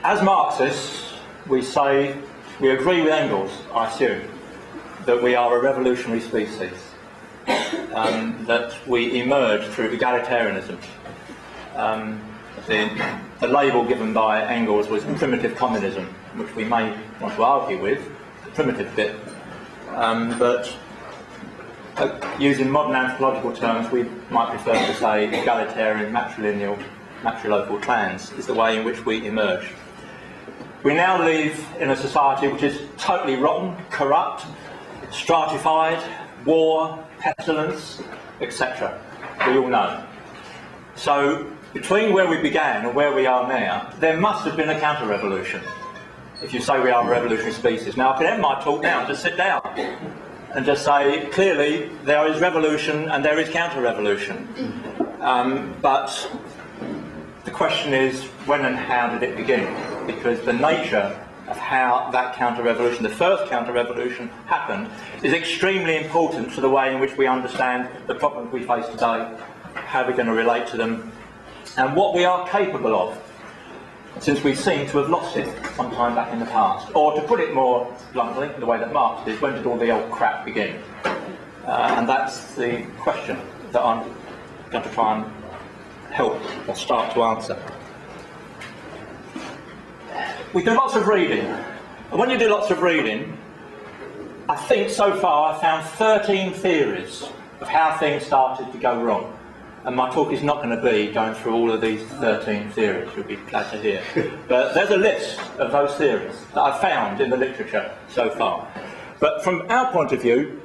As Marxists, we say, we agree with Engels, I assume, that we are a revolutionary species, that we emerge through egalitarianism. The label given by Engels was primitive communism, which we may want to argue with, the primitive bit, but using modern anthropological terms, we might prefer to say egalitarian, matrilineal, matrilocal clans is the way in which we emerge. We now live in a society which is totally rotten, corrupt, stratified, war, pestilence, etc. We all know. So, between where we began and where we are now, there must have been a counter-revolution, if you say we are a revolutionary species. Now, I can end my talk now and just sit down and just say, clearly, there is revolution and there is counter-revolution. But the question is, when and how did it begin? Because the nature of how that counter-revolution, the first counter-revolution, happened is extremely important to the way in which we understand the problems we face today, how we're going to relate to them, and what we are capable of, since we seem to have lost it sometime back in the past. Or to put it more bluntly, the way that Marx did, when did all the old crap begin? And that's the question that I'm going to try and help or start to answer. We do lots of reading, and when you do lots of reading, I think so far I've found 13 theories of how things started to go wrong. And my talk is not going to be going through all of these 13 theories, you'll be glad to hear. But there's a list of those theories that I've found in the literature so far. But from our point of view,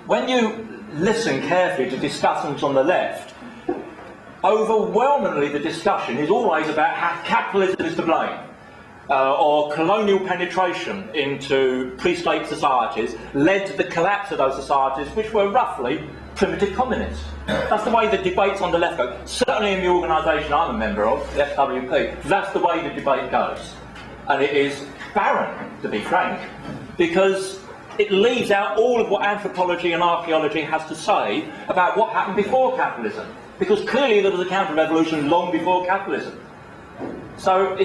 when you listen carefully to discussants on the left, overwhelmingly the discussion is always about how capitalism is to blame. Or colonial penetration into pre-state societies led to the collapse of those societies, which were roughly primitive communists. That's the way the debates on the left go. Certainly in the organisation I'm a member of, the FWP, that's the way the debate goes. And it is barren, to be frank, because it leaves out all of what anthropology and archaeology has to say about what happened before capitalism. Because clearly there was a counter-revolution long before capitalism. So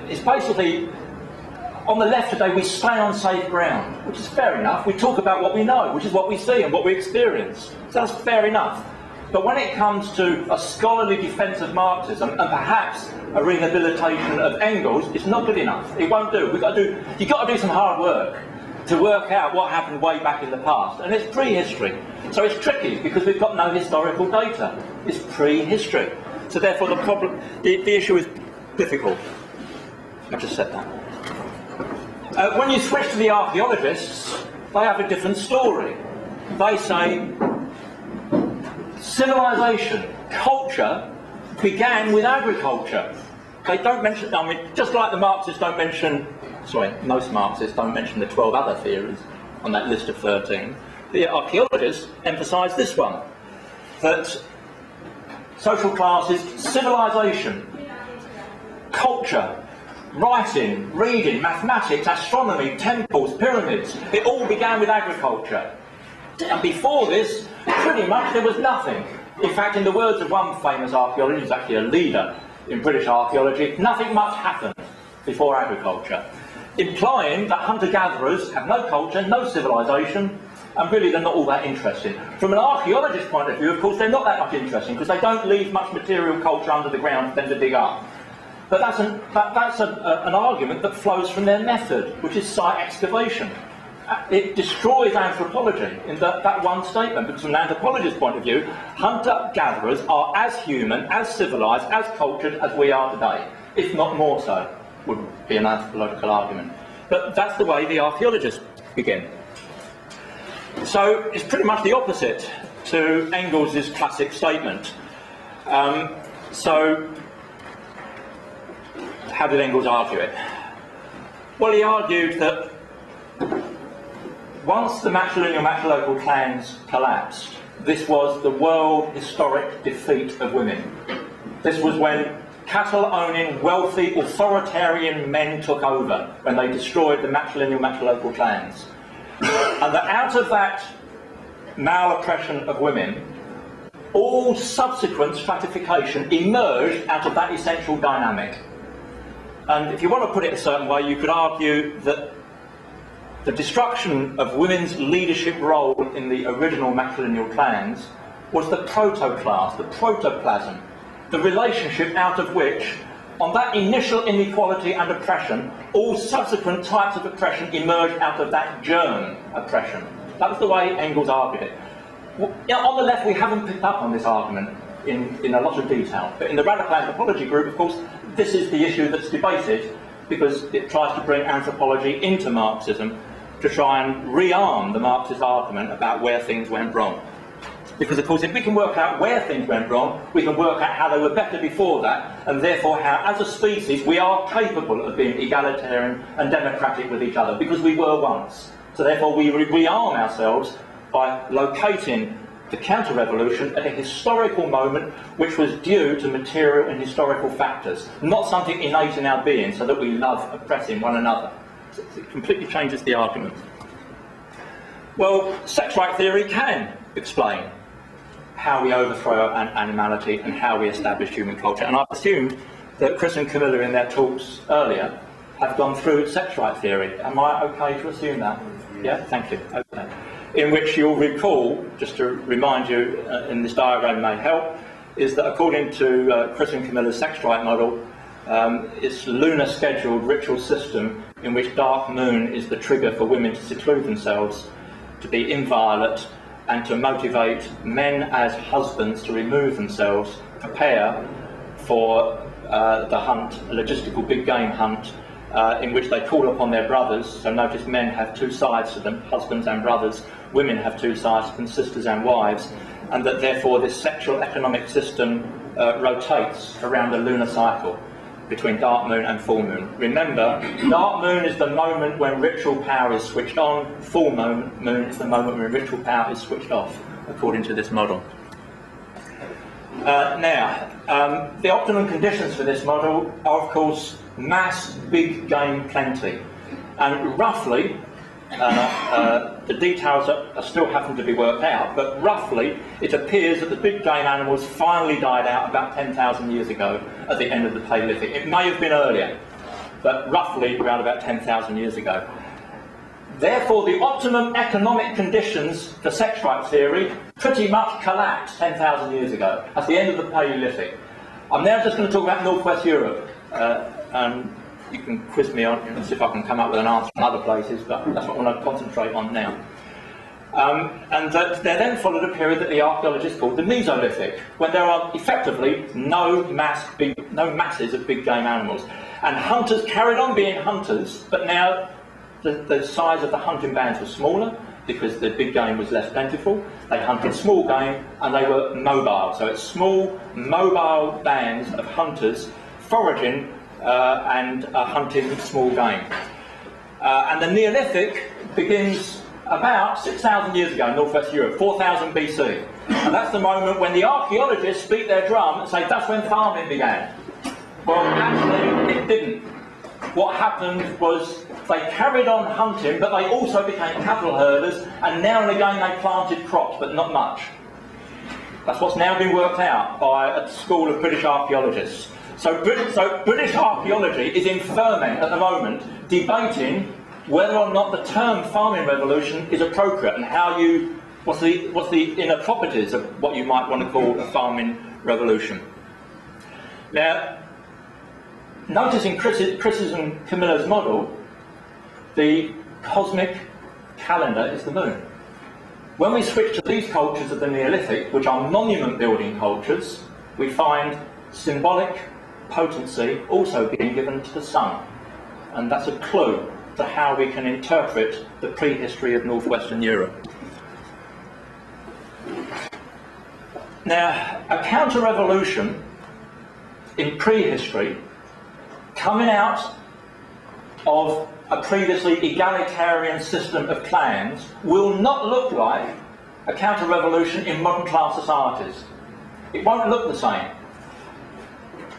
it's basically, on the left today, we stay on safe ground, which is fair enough. We talk about what we know, which is what we see and what we experience. So that's fair enough. But when it comes to a scholarly defence of Marxism and perhaps a rehabilitation of Engels, it's not good enough. It won't do. You've got to do some hard work to work out what happened way back in the past. And it's prehistory. So it's tricky because we've got no historical data. It's prehistory. So therefore the issue is difficult. I just said that. When you switch to the archaeologists, they have a different story. They say civilization, culture, began with agriculture. They don't mention, I mean, just like the Marxists don't mention, most Marxists don't mention the 12 other theories on that list of 13, the archaeologists emphasise this one, that social classes, civilization, culture, writing, reading, mathematics, astronomy, temples, pyramids, it all began with agriculture. And before this, pretty much there was nothing. In fact, in the words of one famous archaeologist, who's actually a leader in British archaeology, nothing much happened before agriculture. Implying that hunter-gatherers have no culture, no civilization, and really they're not all that interesting. From an archaeologist's point of view, of course, they're not that much interesting, because they don't leave much material culture under the ground for them to dig up. But that's an argument that flows from their method, which is site excavation. It destroys anthropology in that one statement, because from an anthropologist's point of view, hunter-gatherers are as human, as civilised, as cultured as we are today, if not more so, would be an anthropological argument. But that's the way the archaeologists begin. So it's pretty much the opposite to Engels' classic statement. So how did Engels argue it? Well, he argued that once the matrilineal matrilocal clans collapsed, this was the world historic defeat of women. This was when cattle-owning, wealthy, authoritarian men took over, when they destroyed the matrilineal matrilocal clans. And that out of that male oppression of women, all subsequent stratification emerged out of that essential dynamic. And if you want to put it a certain way, you could argue that the destruction of women's leadership role in the original matrilineal clans was the proto-class, the protoplasm, the relationship out of which, on that initial inequality and oppression, all subsequent types of oppression emerged out of that germ oppression. That was the way Engels argued it. On the left, we haven't picked up on this argument in a lot of detail, but in the radical anthropology group, of course, this is the issue that's debated, because it tries to bring anthropology into Marxism to try and rearm the Marxist argument about where things went wrong. Because, of course, if we can work out where things went wrong, we can work out how they were better before that, and therefore how, as a species, we are capable of being egalitarian and democratic with each other, because we were once. So therefore we rearm ourselves by locating the counter-revolution at a historical moment which was due to material and historical factors, not something innate in our being, so that we love oppressing one another. So it completely changes the argument. Well, sex right theory can explain how we overthrow animality and how we establish human culture. And I've assumed that Chris and Camilla in their talks earlier have gone through sex right theory. Am I okay to assume that? Yeah, thank you. Okay. In which you'll recall, just to remind you, in this diagram may help, is that according to Chris and Camilla's sex right model, it's a lunar scheduled ritual system in which dark moon is the trigger for women to seclude themselves, to be inviolate, and to motivate men as husbands to remove themselves, prepare for the hunt, a logistical big game hunt, in which they call upon their brothers. So notice men have two sides to them, husbands and brothers. Women have two sides to them, sisters and wives. And that therefore this sexual economic system rotates around the lunar cycle between dark moon and full moon. Remember, dark moon is the moment when ritual power is switched on, full moon is the moment when ritual power is switched off, according to this model. Now, the optimum conditions for this model are, of course, mass, big game, plenty. And roughly, the details are still having to be worked out, but roughly it appears that the big game animals finally died out about 10,000 years ago at the end of the Paleolithic. It may have been earlier, but roughly around about 10,000 years ago. Therefore, the optimum economic conditions for sex right theory pretty much collapsed 10,000 years ago, at the end of the Paleolithic. I'm now just going to talk about Northwest Europe, and you can quiz me on and see if I can come up with an answer from other places, but that's what I want to concentrate on now. And that there then followed a period that the archaeologists called the Mesolithic, when there are effectively no masses of big game animals. And hunters carried on being hunters, but now the size of the hunting bands was smaller because the big game was less plentiful. They hunted small game and they were mobile. So it's small, mobile bands of hunters foraging and hunting small game. And the Neolithic begins about 6,000 years ago in Northwest Europe, 4000 BC. And that's the moment when the archaeologists beat their drum and say that's when farming began. Well, actually, it didn't. What happened was they carried on hunting, but they also became cattle herders, and now and again they planted crops, but not much. That's what's now been worked out by a school of British archaeologists. So British archaeology is in ferment at the moment, debating whether or not the term farming revolution is appropriate, and what's the inner properties of what you might want to call a farming revolution. Now, notice in Chris's and Camilla's model, the cosmic calendar is the moon. When we switch to these cultures of the Neolithic, which are monument building cultures, we find symbolic potency also being given to the sun. And that's a clue to how we can interpret the prehistory of northwestern Europe. Now, a counter-revolution in prehistory coming out of a previously egalitarian system of clans will not look like a counter-revolution in modern class societies. It won't look the same.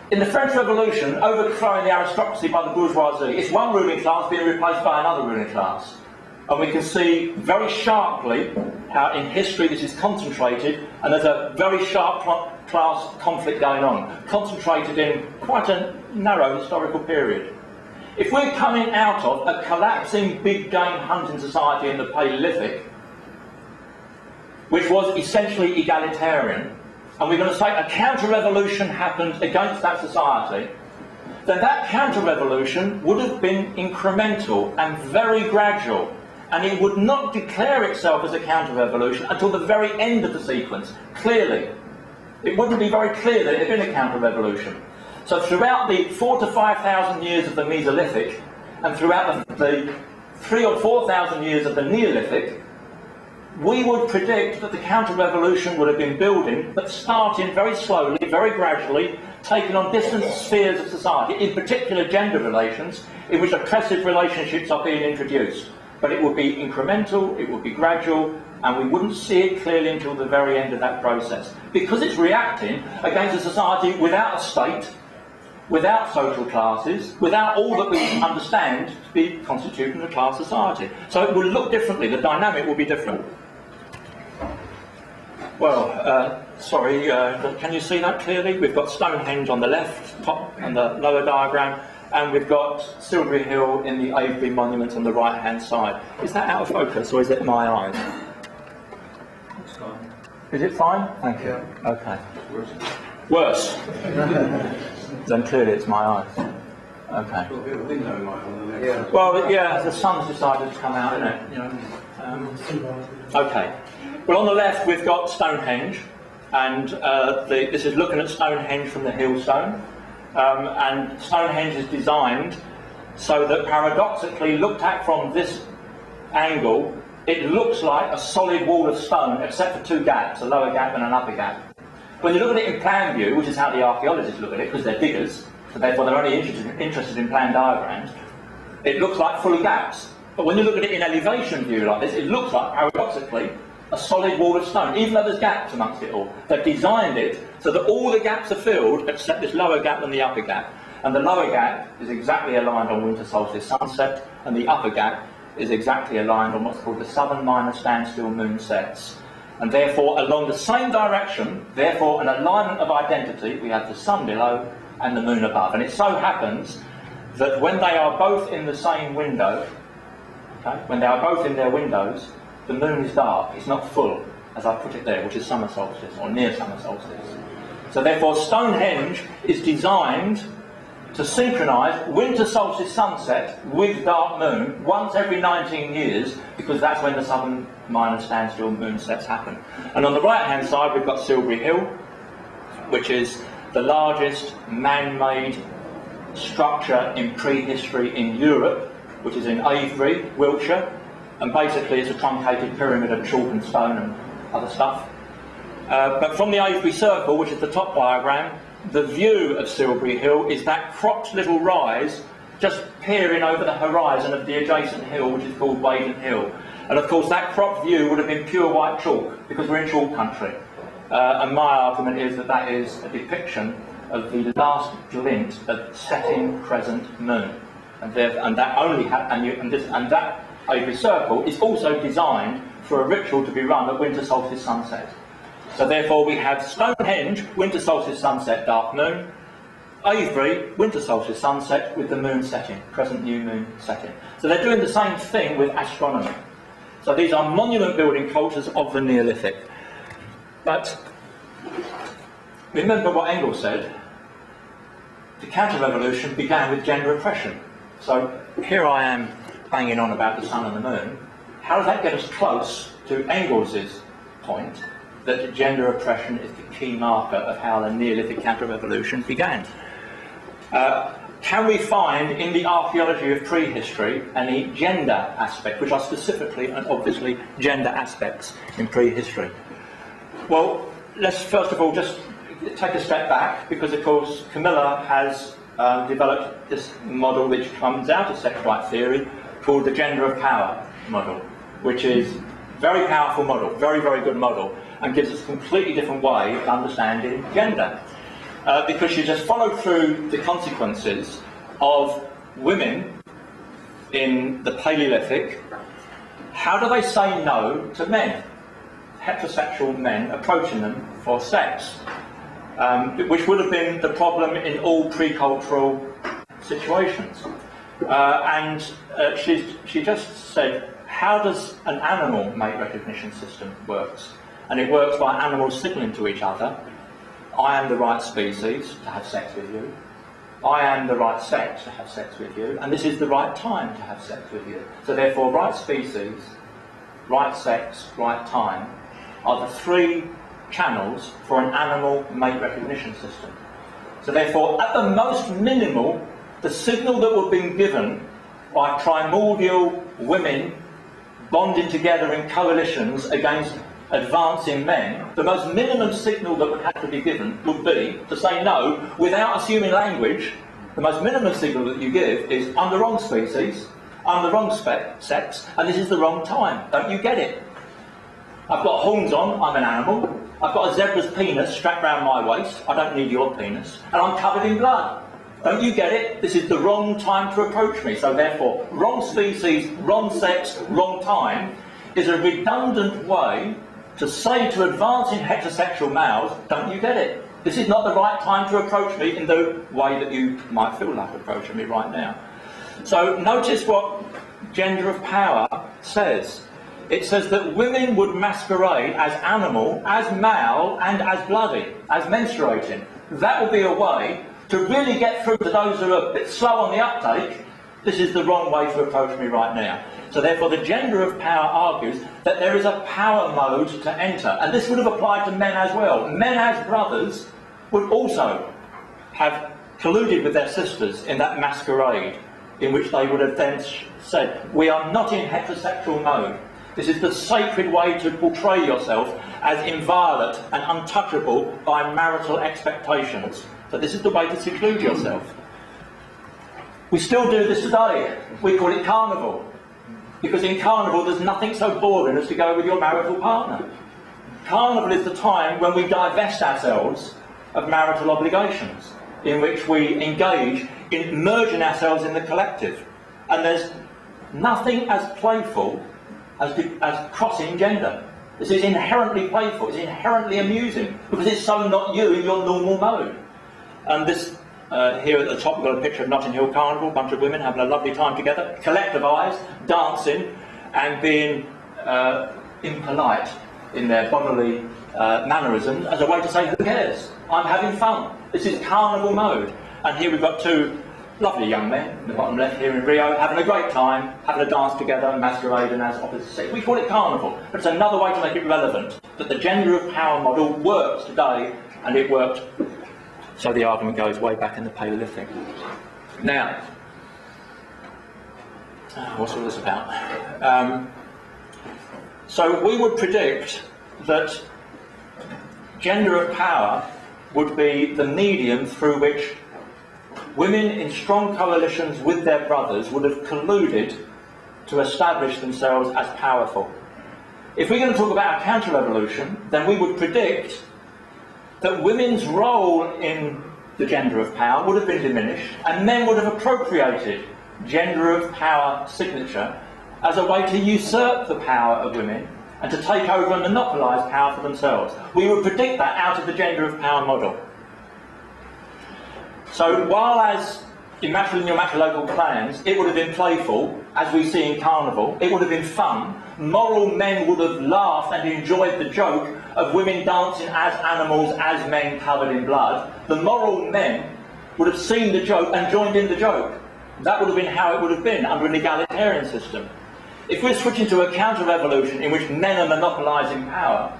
In the French Revolution, overthrowing the aristocracy by the bourgeoisie, it's one ruling class being replaced by another ruling class. And we can see very sharply how in history this is concentrated, and there's a very sharp class conflict going on, concentrated in quite a narrow historical period. If we're coming out of a collapsing big game hunting society in the Paleolithic, which was essentially egalitarian, and we're going to say a counter-revolution happened against that society, then that counter-revolution would have been incremental and very gradual, and it would not declare itself as a counter-revolution until the very end of the sequence, clearly. It wouldn't be very clear that it had been a counter-revolution. So throughout the 4,000 to 5,000 years of the Mesolithic, and throughout the 3,000 or 4,000 years of the Neolithic, we would predict that the counter-revolution would have been building, but starting very slowly, very gradually, taking on different spheres of society, in particular gender relations, in which oppressive relationships are being introduced. But it would be incremental, it would be gradual, and we wouldn't see it clearly until the very end of that process. Because it's reacting against a society without a state, without social classes, without all that we understand to be constituting a class society. So it will look differently, the dynamic will be different. Well, sorry, can you see that clearly? We've got Stonehenge on the left, top and the lower diagram, and we've got Silbury Hill in the Avebury Monument on the right-hand side. Is that out of focus, or is it my eyes? It's fine. Is it fine? Thank you. Okay. Worse. Then clearly it's my eyes. Okay. Well, yeah, the sun's decided to come out, isn't it? You know. Okay. Well, on the left we've got Stonehenge, and this is looking at Stonehenge from the Hillstone. And Stonehenge is designed so that paradoxically, looked at from this angle, it looks like a solid wall of stone except for two gaps, a lower gap and an upper gap. When you look at it in plan view, which is how the archaeologists look at it, because they're diggers, so therefore they're only interested in plan diagrams, it looks like full of gaps. But when you look at it in elevation view like this, it looks like, paradoxically, a solid wall of stone, even though there's gaps amongst it all. They've designed it so that all the gaps are filled except this lower gap and the upper gap. And the lower gap is exactly aligned on winter solstice sunset, and the upper gap is exactly aligned on what's called the southern minor standstill moon sets. And therefore, along the same direction, therefore an alignment of identity, we have the sun below and the moon above. And it so happens that when they are both in the same window, okay, when they are both in their windows, the moon is dark, it's not full, as I put it there, which is summer solstice, or near summer solstice. So therefore Stonehenge is designed to synchronise winter solstice sunset with dark moon once every 19 years, because that's when the southern minor standstill moon sets happen. And on the right-hand side we've got Silbury Hill, which is the largest man-made structure in prehistory in Europe, which is in Avebury, Wiltshire. And basically it's a truncated pyramid of chalk and stone and other stuff. But from the Avebury Circle, which is the top diagram, the view of Silbury Hill is that cropped little rise just peering over the horizon of the adjacent hill, which is called Wading Hill. And of course that cropped view would have been pure white chalk, because we're in chalk country. And my argument is that that is a depiction of the last glint of setting crescent moon. And that only that Avebury Circle is also designed for a ritual to be run at winter solstice sunset. So therefore we have Stonehenge, winter solstice sunset, dark moon, Avebury, winter solstice sunset with the moon setting, crescent new moon setting. So they're doing the same thing with astronomy. So these are monument building cultures of the Neolithic. But remember what Engels said, the counter-revolution began with gender oppression. So here I am banging on about the sun and the moon. How does that get us close to Engels' point that gender oppression is the key marker of how the Neolithic counter-revolution began? Can we find in the archaeology of prehistory any gender aspect, which are specifically and obviously gender aspects in prehistory? Well, let's first of all just take a step back, because of course Camilla has developed this model which comes out of sex right theory called the gender of power model, which is a very powerful model, very, very good model, and gives us a completely different way of understanding gender. Because you just follow through the consequences of women in the Paleolithic. How do they say no to men, heterosexual men approaching them for sex? Which would have been the problem in all pre-cultural situations. She just said, how does an animal mate recognition system works? And it works by animals signalling to each other, I am the right species to have sex with you, I am the right sex to have sex with you, and this is the right time to have sex with you. So therefore, right species, right sex, right time are the three channels for an animal mate recognition system. So therefore, at the most minimal, the signal that would be given by primordial women bonding together in coalitions against advancing men, the most minimum signal that would have to be given would be to say no without assuming language. The most minimum signal that you give is, I'm the wrong species, I'm the wrong sex, and this is the wrong time. Don't you get it? I've got horns on, I'm an animal. I've got a zebra's penis strapped round my waist, I don't need your penis, and I'm covered in blood. Don't you get it? This is the wrong time to approach me. So therefore, wrong species, wrong sex, wrong time is a redundant way to say to advancing heterosexual males, don't you get it? This is not the right time to approach me in the way that you might feel like approaching me right now. So notice what gender of power says. It says that women would masquerade as animal, as male, and as bloody, as menstruating. That would be a way to really get through to those who are a bit slow on the uptake. This is the wrong way to approach me right now. So therefore the gender of power argues that there is a power mode to enter. And this would have applied to men as well. Men as brothers would also have colluded with their sisters in that masquerade, in which they would have then said, we are not in heterosexual mode. This is the sacred way to portray yourself as inviolate and untouchable by marital expectations. So this is the way to seclude yourself. We still do this today. We call it carnival. Because in carnival there's nothing so boring as to go with your marital partner. Carnival is the time when we divest ourselves of marital obligations, in which we engage in merging ourselves in the collective. And there's nothing as playful as crossing gender. This is inherently playful, it's inherently amusing, because it's so not you in your normal mode. And this, here at the top, we've got a picture of Notting Hill Carnival, a bunch of women having a lovely time together, collectivised, dancing, and being impolite in their bodily mannerisms as a way to say, who cares? I'm having fun. This is carnival mode. And here we've got two lovely young men in the bottom left here in Rio, having a great time, having a dance together, masquerading as opposite sex. We call it carnival, but it's another way to make it relevant, that the gender of power model works today, and it worked, so the argument goes way back in the Paleolithic. Now, what's all this about? So we would predict that gender of power would be the medium through which women in strong coalitions with their brothers would have colluded to establish themselves as powerful. If we're going to talk about a counter-revolution, then we would predict that women's role in the gender of power would have been diminished, and men would have appropriated gender of power signature as a way to usurp the power of women and to take over and monopolise power for themselves. We would predict that out of the gender of power model. So while as in matrilineal matrilocal clans it would have been playful, as we see in carnival, it would have been fun, moral men would have laughed and enjoyed the joke of women dancing as animals, as men covered in blood, the moral men would have seen the joke and joined in the joke. That would have been how it would have been under an egalitarian system. If we're switching to a counter-revolution in which men are monopolising power,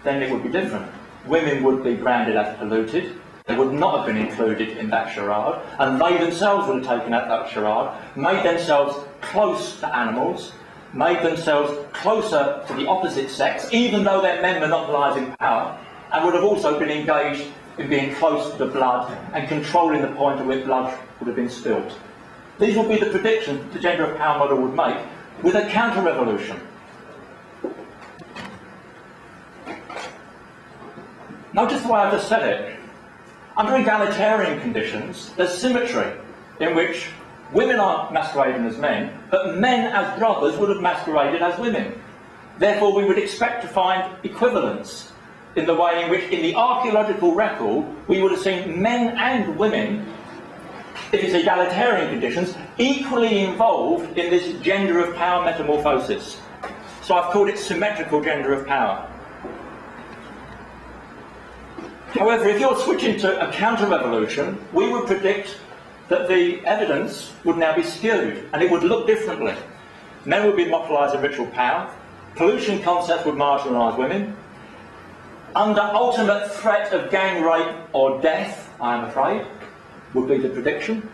then it would be different. Women would be branded as polluted, they would not have been included in that charade, and they themselves would have taken out that charade, made themselves close to animals, made themselves closer to the opposite sex, even though they're men monopolising power, and would have also been engaged in being close to the blood and controlling the point at which blood would have been spilt. These would be the predictions the gender of power model would make with a counter-revolution. Notice the way I've just said it. Under egalitarian conditions, there's symmetry in which women are masquerading as men, but men as brothers would have masqueraded as women. Therefore, we would expect to find equivalence in the way in which, in the archaeological record, we would have seen men and women if it's egalitarian conditions, equally involved in this gender of power metamorphosis. So I've called it symmetrical gender of power. However, if you're switching to a counter-revolution, we would predict that the evidence would now be skewed, and it would look differently. Men would be monopolised in ritual power, pollution concepts would marginalise women, under ultimate threat of gang rape or death, I am afraid, would be the prediction.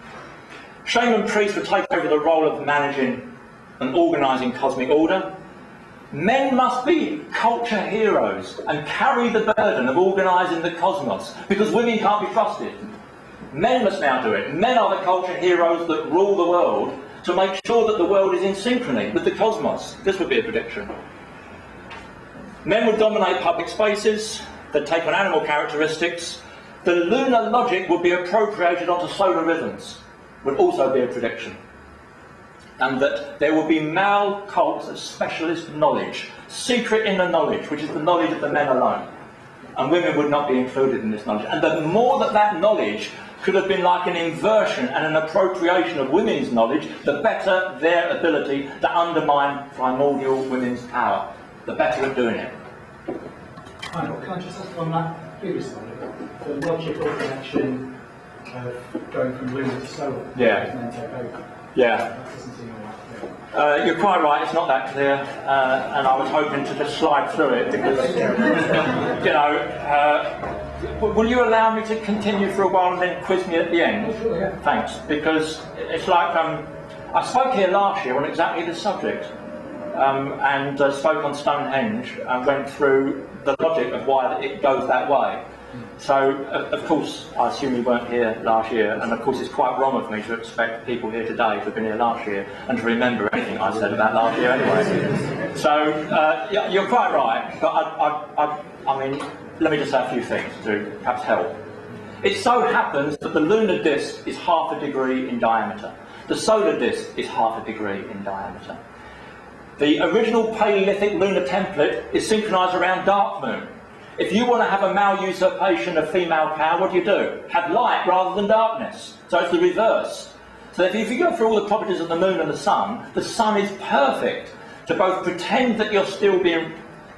Shaman priests would take over the role of managing and organising cosmic order. Men must be culture heroes and carry the burden of organising the cosmos, because women can't be trusted. Men must now do it. Men are the culture heroes that rule the world to make sure that the world is in synchrony with the cosmos. This would be a prediction. Men would dominate public spaces, they'd take on animal characteristics. The lunar logic would be appropriated onto solar rhythms, would also be a prediction. And that there will be male cults of specialist knowledge, secret inner knowledge, which is the knowledge of the men alone. And women would not be included in this knowledge. And the more that knowledge could have been like an inversion and an appropriation of women's knowledge, the better their ability to undermine primordial women's power. The better at doing it. Hi, well, can I just ask on that previous one, the logical connection of going from lunar to solar, Yeah. and then take over? Yeah. That doesn't seem all that clear. You're quite right, it's not that clear, and I was hoping to just slide through it because, you know, will you allow me to continue for a while and then quiz me at the end? Sure, yeah. Thanks, because it's like, I spoke here last year on exactly this subject, and spoke on Stonehenge and went through the logic of why it goes that way. So, of course, I assume you weren't here last year, and of course it's quite wrong of me to expect people here today to have been here last year and to remember anything I said about last year anyway. So, yeah, you're quite right, but I mean, let me just say a few things to perhaps help. It so happens that the lunar disk is half a degree in diameter. The solar disk is half a degree in diameter. The original Paleolithic lunar template is synchronised around dark moon. If you want to have a male usurpation of female power, what do? Have light rather than darkness. So it's the reverse. So if you go through all the properties of the moon and the sun is perfect to both pretend that you're still being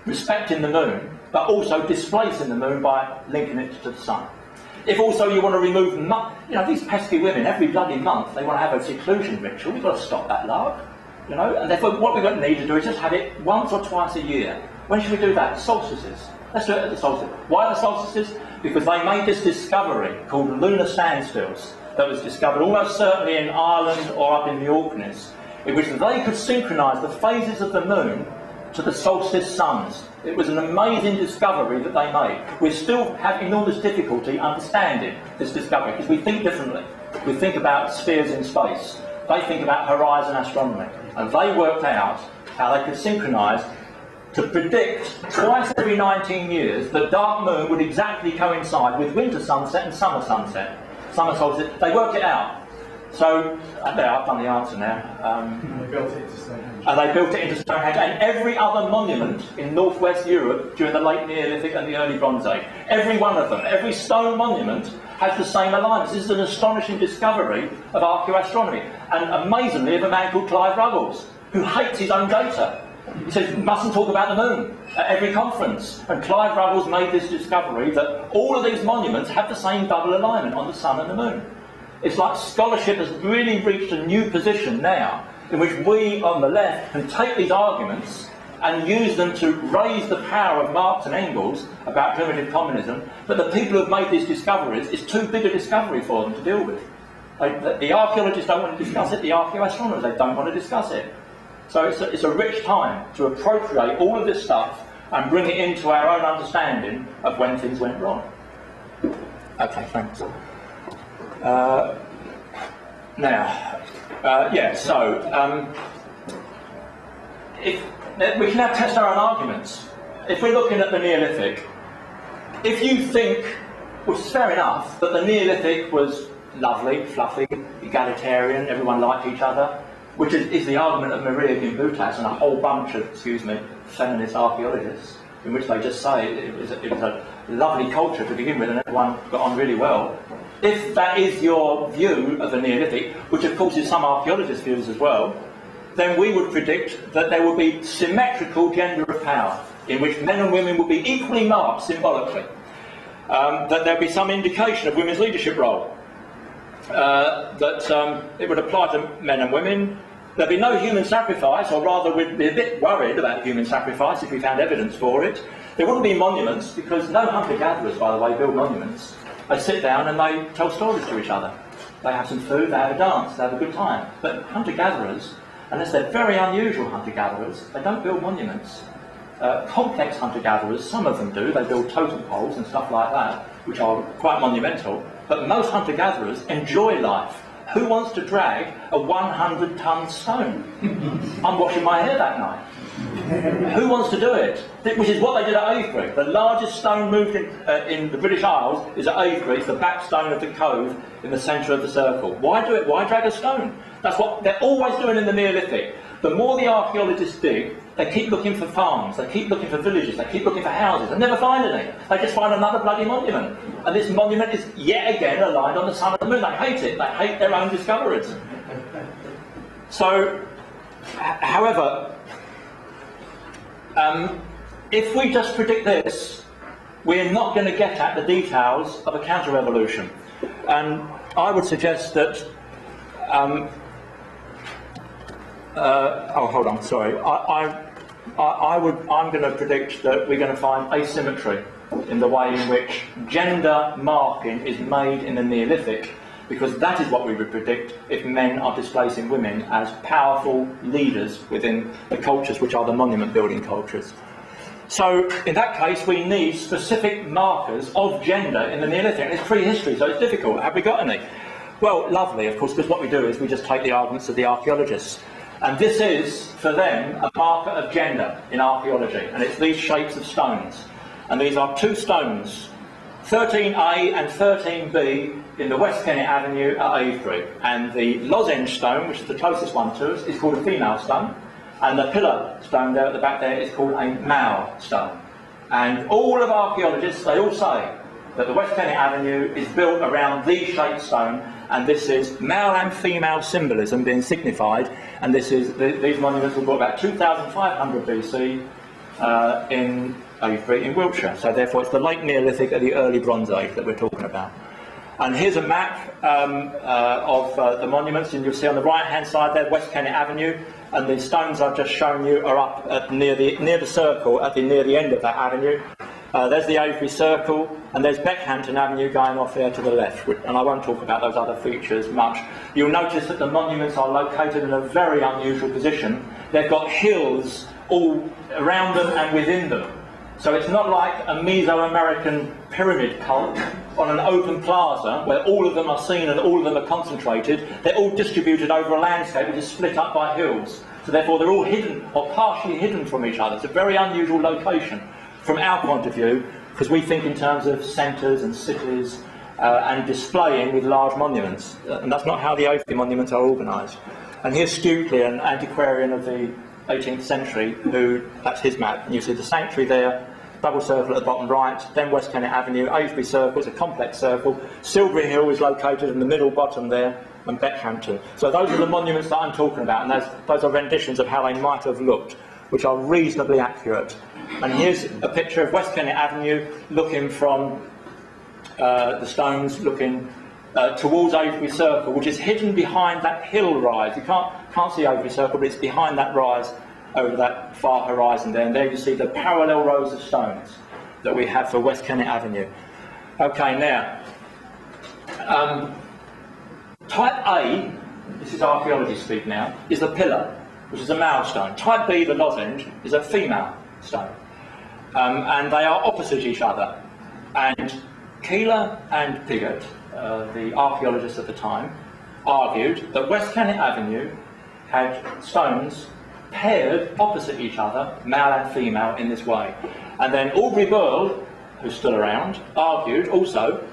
respecting the moon, but also displacing the moon by linking it to the sun. If also you want to remove, you know, these pesky women, every bloody month they want to have a seclusion ritual, we've got to stop that lark. You know, and therefore what we're going to need to do is just have it once or twice a year. When should we do that? Solstices. Let's do it at the solstice. Why the solstices? Because they made this discovery called lunar standstills that was discovered almost certainly in Ireland or up in the Orkneys, in which they could synchronise the phases of the moon to the solstice suns. It was an amazing discovery that they made. We still have enormous difficulty understanding this discovery because we think differently. We think about spheres in space. They think about horizon astronomy. And they worked out how they could synchronise to predict twice every 19 years that dark moon would exactly coincide with winter sunset and summer sunset. Summer solstice. They worked it out. So, there, I've done the answer now. They built it into Stonehenge. And they built it into Stonehenge and every other monument in northwest Europe during the late Neolithic and the early Bronze Age. Every one of them, every stone monument has the same alignments. This is an astonishing discovery of archaeoastronomy. And amazingly, of a man called Clive Ruggles, who hates his own data. He says, you mustn't talk about the moon at every conference. And Clive Ruggles made this discovery that all of these monuments have the same double alignment on the sun and the moon. It's like scholarship has really reached a new position now, in which we on the left can take these arguments and use them to raise the power of Marx and Engels about primitive communism, but the people who have made these discoveries, it's too big a discovery for them to deal with. The archaeologists don't want to discuss it, the archaeoastronomers, they don't want to discuss it. So it's a rich time to appropriate all of this stuff and bring it into our own understanding of when things went wrong. Okay, thanks. If we can now test our own arguments. If we're looking at the Neolithic, if you think, which is fair enough, that the Neolithic was lovely, fluffy, egalitarian, everyone liked each other, which is the argument of Maria Gimbutas and a whole bunch of, feminist archaeologists, in which they just say it was a lovely culture to begin with and everyone got on really well. if that is your view of the Neolithic, which of course is some archaeologists' views as well, then we would predict that there will be symmetrical gender of power, in which men and women will be equally marked symbolically. That there will be some indication of women's leadership role, that it would apply to men and women. There'll be no human sacrifice, or rather we'd be a bit worried about human sacrifice if we found evidence for it. There wouldn't be monuments, because no hunter-gatherers, by the way, build monuments. They sit down and they tell stories to each other. They have some food, they have a dance, they have a good time. But hunter-gatherers, unless they're very unusual hunter-gatherers, they don't build monuments. Complex hunter-gatherers, some of them do, they build totem poles and stuff like that, which are quite monumental, but most hunter-gatherers enjoy life. Who wants to drag a 100-ton stone? I'm washing my hair that night. Who wants to do it? Which is what they did at Avebury. The largest stone moved in the British Isles is at Avebury. It's the back stone of the cove in the centre of the circle. Why do it? Why drag a stone? That's what they're always doing in the Neolithic. The more the archaeologists dig, they keep looking for farms, they keep looking for villages, they keep looking for houses, they never find any. They just find another bloody monument. And this monument is yet again aligned on the sun and the moon. They hate it, they hate their own discoveries. So, however, if we just predict this, we're not going to get at the details of a counter-revolution. And I would suggest that hold on, sorry. I'm going to predict that we're going to find asymmetry in the way in which gender marking is made in the Neolithic, because that is what we would predict if men are displacing women as powerful leaders within the cultures which are the monument building cultures. So in that case we need specific markers of gender in the Neolithic. It's prehistory, so it's difficult. Have we got any? Well, lovely, of course, because what we do is we just take the arguments of the archaeologists. And this is, for them, a marker of gender in archaeology. And it's these shapes of stones. And these are two stones, 13A and 13B, in the West Kennet Avenue at Avebury. And the lozenge stone, which is the closest one to us, is called a female stone. And the pillar stone there at the back there is called a male stone. And all of archaeologists, they all say that the West Kennet Avenue is built around these shaped stone, and this is male and female symbolism being signified, and this is these monuments were built about 2500 BC in Avebury in Wiltshire. So therefore it's the late Neolithic or the early Bronze Age that we're talking about. And here's a map of the monuments, and you'll see on the right hand side there West Kennet Avenue, and the stones I've just shown you are up at near the circle at near the end of that avenue. There's the Avebury Circle, and there's Beckhampton Avenue going off there to the left, and I won't talk about those other features much. You'll notice that the monuments are located in a very unusual position. They've got hills all around them and within them. So it's not like a Mesoamerican pyramid cult on an open plaza where all of them are seen and all of them are concentrated. They're all distributed over a landscape which is split up by hills. So therefore they're all hidden or partially hidden from each other. It's a very unusual location from our point of view, because we think in terms of centres and cities and displaying with large monuments. And that's not how the Avebury monuments are organised. And here's Stukely, an antiquarian of the 18th century, that's his map. And you see the sanctuary there, double circle at the bottom right, then West Kennet Avenue, Avebury Circle, it's a complex circle. Silbury Hill is located in the middle bottom there, and Beckhampton. So those are the monuments that I'm talking about, and those are renditions of how they might have looked, which are reasonably accurate. And here's a picture of West Kennet Avenue looking from the stones, looking towards Avebury Circle, which is hidden behind that hill rise. You can't see Avebury Circle, but it's behind that rise over that far horizon there. And there you see the parallel rows of stones that we have for West Kennet Avenue. Okay, now, type A, this is archaeology speak now, is the pillar, which is a male stone. Type B, the lozenge, is a female stone. And they are opposite each other. And Keeler and Piggott, the archaeologists at the time, argued that West Kennet Avenue had stones paired opposite each other, male and female, in this way. And then Aubrey Burl, who's still around, argued also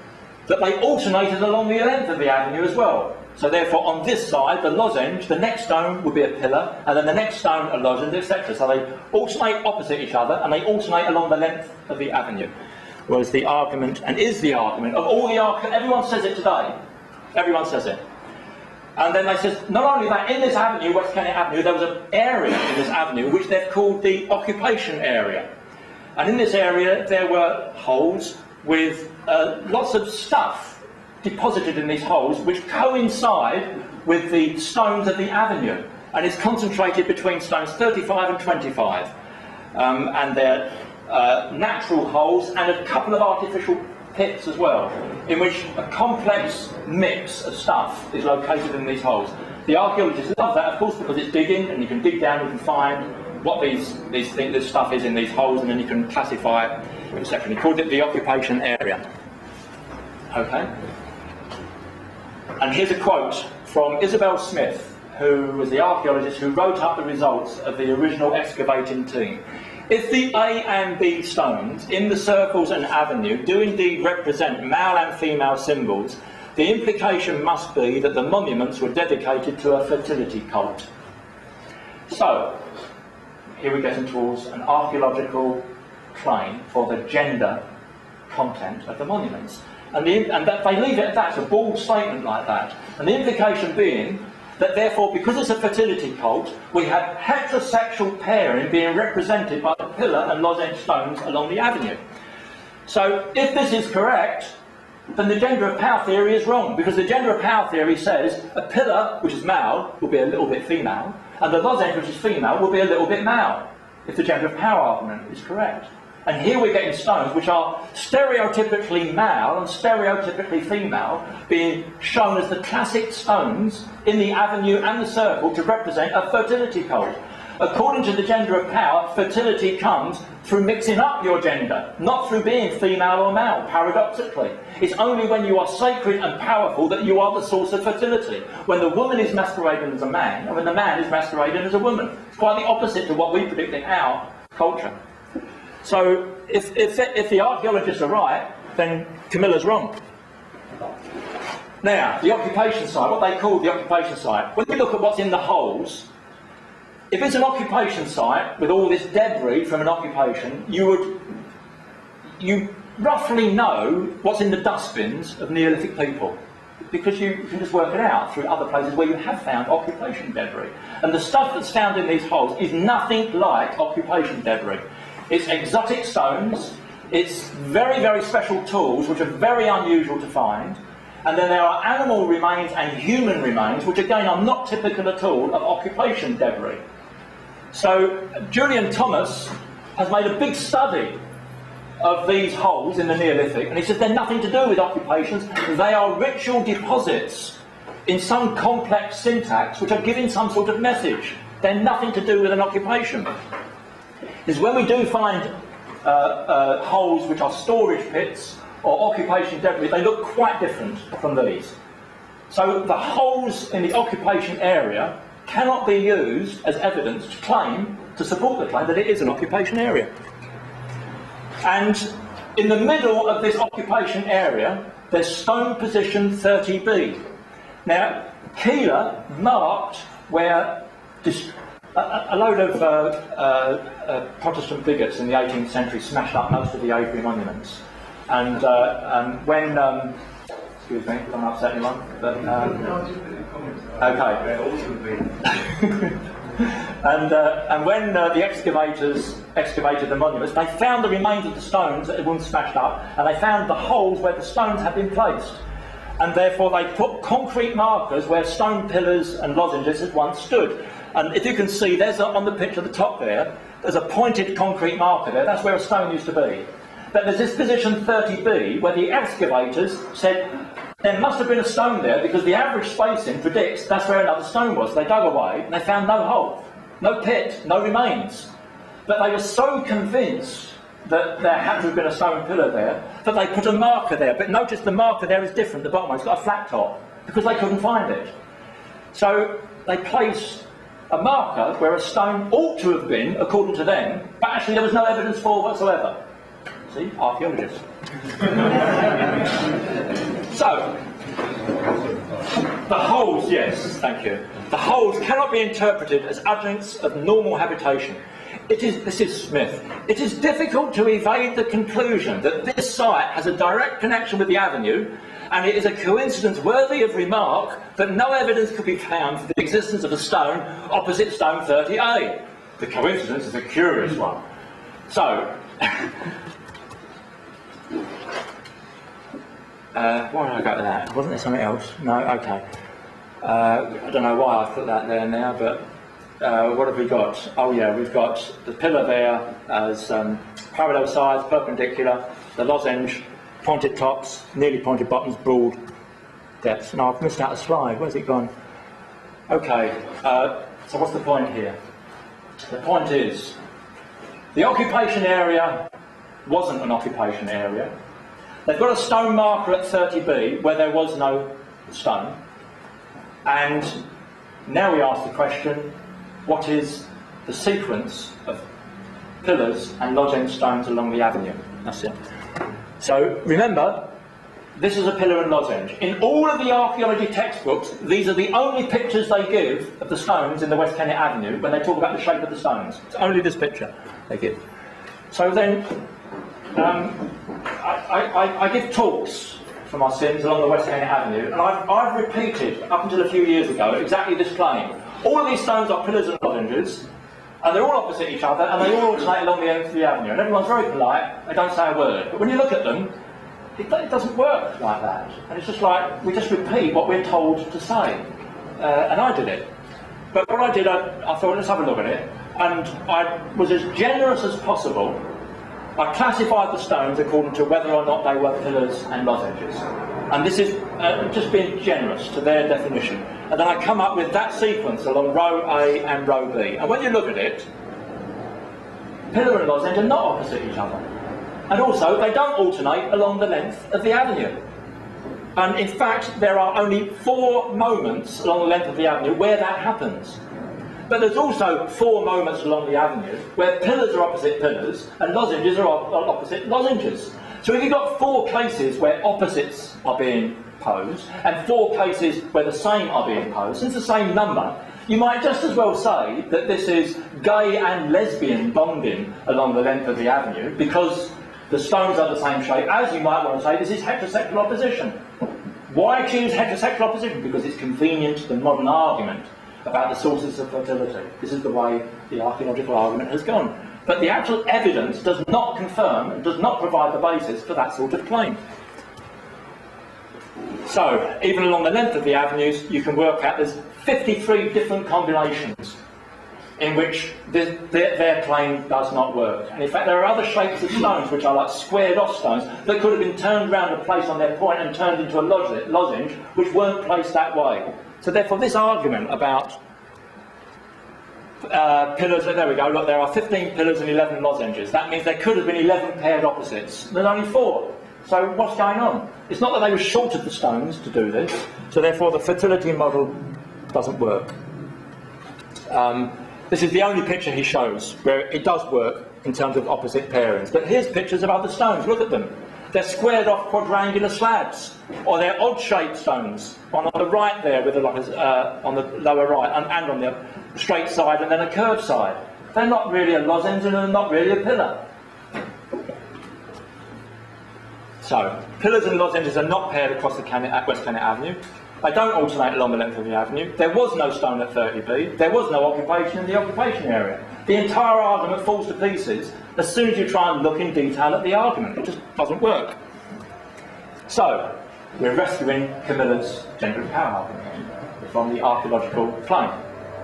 that they alternated along the length of the avenue as well. So therefore, on this side, the lozenge, the next stone would be a pillar, and then the next stone a lozenge, etc. So they alternate opposite each other, and they alternate along the length of the avenue. was the argument, and is the argument, of all the everyone says it today. Everyone says it. And then they said, not only that, in this avenue, West Kennett Avenue, there was an area in this avenue which they've called the occupation area. And in this area, there were holes with lots of stuff deposited in these holes, which coincide with the stones of the avenue. And it's concentrated between stones 35 and 25. And they're natural holes and a couple of artificial pits as well, in which a complex mix of stuff is located in these holes. The archaeologists love that, of course, because it's digging, and you can dig down, you can find what this stuff is in these holes, and then you can classify it, etc. He called it the occupation area. Okay. And here's a quote from Isabel Smith, who was the archaeologist who wrote up the results of the original excavating team. If the A and B stones in the circles and avenue do indeed represent male and female symbols, the implication must be that the monuments were dedicated to a fertility cult. So, here we're getting towards an archaeological claim for the gender content of the monuments. And that they leave it at that, it's a bold statement like that. And the implication being that therefore, because it's a fertility cult, we have heterosexual pairing being represented by the pillar and lozenge stones along the avenue. So, if this is correct, then the gender of power theory is wrong, because the gender of power theory says a pillar, which is male, will be a little bit female, and the lozenge, which is female, will be a little bit male, if the gender of power argument is correct. And here we're getting stones which are stereotypically male and stereotypically female being shown as the classic stones in the avenue and the circle to represent a fertility cult. According to the gender of power, fertility comes through mixing up your gender, not through being female or male, paradoxically. It's only when you are sacred and powerful that you are the source of fertility. When the woman is masquerading as a man, and when the man is masquerading as a woman. It's quite the opposite to what we predict in our culture. So, if the archaeologists are right, then Camilla's wrong. Now, the occupation site, what they call the occupation site, when you look at what's in the holes, if it's an occupation site with all this debris from an occupation, you roughly know what's in the dustbins of Neolithic people, because you can just work it out through other places where you have found occupation debris. And the stuff that's found in these holes is nothing like occupation debris. It's exotic stones, it's very, very special tools which are very unusual to find, and then there are animal remains and human remains which again are not typical at all of occupation debris. So Julian Thomas has made a big study of these holes in the Neolithic, and he says they're nothing to do with occupations, they are ritual deposits in some complex syntax which are giving some sort of message. They're nothing to do with an occupation. Is when we do find holes which are storage pits or occupation debris, they look quite different from these. So the holes in the occupation area cannot be used as evidence to support the claim that it is an occupation area. And in the middle of this occupation area, there's stone position 30B. Now, Keeler marked where a load of Protestant bigots in the 18th century smashed up most of the Avery monuments. And when, excuse me, if I'm upset anyone, but, okay. And when the excavators excavated the monuments, they found the remains of the stones that had been smashed up, and they found the holes where the stones had been placed. And therefore they put concrete markers where stone pillars and lozenges had once stood. And if you can see, there's on the picture at the top there's a pointed concrete marker there. That's where a stone used to be. But there's this position 30B where the excavators said there must have been a stone there because the average spacing predicts that's where another stone was. They dug away and they found no hole, no pit, no remains. But they were so convinced that there had to have been a stone pillar there that they put a marker there. But notice the marker there is different. The bottom one, it's got a flat top because they couldn't find it. So they placed a marker where a stone ought to have been, according to them, but actually there was no evidence for whatsoever. See, archaeologists. So, the holes, yes, thank you. The holes cannot be interpreted as adjuncts of normal habitation. this is Smith. It is difficult to evade the conclusion that this site has a direct connection with the avenue, and it is a coincidence worthy of remark that no evidence could be found for the existence of a stone opposite stone 30A. The coincidence is a curious one. So, why did I go to that? Wasn't there something else? No, okay. I don't know why I put that there now, but what have we got? Oh yeah, we've got the pillar there as parallel sides, perpendicular, the lozenge, pointed tops, nearly pointed bottoms, broad depths. No, I've missed out a slide. Where's it gone? Okay, so what's the point here? The point is, the occupation area wasn't an occupation area. They've got a stone marker at 30B where there was no stone. And now we ask the question, what is the sequence of pillars and lozenge stones along the avenue? That's it. So remember, this is a pillar and lozenge. In all of the archaeology textbooks, these are the only pictures they give of the stones in the West Kennet Avenue when they talk about the shape of the stones. It's only this picture they give. So then, I give talks for my Sims along the West Kennet Avenue, and I've repeated, up until a few years ago, exactly this claim. All of these stones are pillars and lozenges, and they're all opposite each other, and they all alternate along the end of the avenue. And everyone's very polite, they don't say a word. But when you look at them, it doesn't work like that. And it's just like, we just repeat what we're told to say. And I did it. But what I did, I thought, let's have a look at it. And I was as generous as possible. I classified the stones according to whether or not they were pillars and lozenges. And this is just being generous to their definition. And then I come up with that sequence along row A and row B. And when you look at it, pillar and lozenge are not opposite each other. And also, they don't alternate along the length of the avenue. And in fact, there are only 4 moments along the length of the avenue where that happens. But there's also 4 moments along the avenue where pillars are opposite pillars and lozenges are opposite lozenges. So if you've got 4 cases where opposites are being posed and 4 cases where the same are being posed, since the same number, you might just as well say that this is gay and lesbian bonding along the length of the avenue, because the stones are the same shape, as you might want to say this is heterosexual opposition. Why choose heterosexual opposition? Because it's convenient to the modern argument about the sources of fertility. This is the way the archaeological argument has gone. But the actual evidence does not confirm and does not provide the basis for that sort of claim. So, even along the length of the avenues, you can work out there's 53 different combinations in which their claim does not work. And in fact, there are other shapes of stones, which are like squared off stones, that could have been turned round and placed on their point and turned into a lozenge, which weren't placed that way. So therefore, this argument about pillars, there we go, look, there are 15 pillars and 11 lozenges. That means there could have been 11 paired opposites. There's only 4. So what's going on? It's not that they were short of the stones to do this, so therefore the fertility model doesn't work. This is the only picture he shows where it does work in terms of opposite pairings. But here's pictures of other stones, look at them. They're squared off quadrangular slabs, or they're odd-shaped stones. On the right there, with on the lower right, and on the straight side, and then a curved side. They're not really a lozenge, and they're not really a pillar. So, pillars and lozenges are not paired across the West Kennet Avenue. They don't alternate along the length of the avenue. There was no stone at 30B. There was no occupation in the occupation area. The entire argument falls to pieces as soon as you try and look in detail at the argument. It just doesn't work. So, we're rescuing Camilla's gender and power argument from the archaeological claim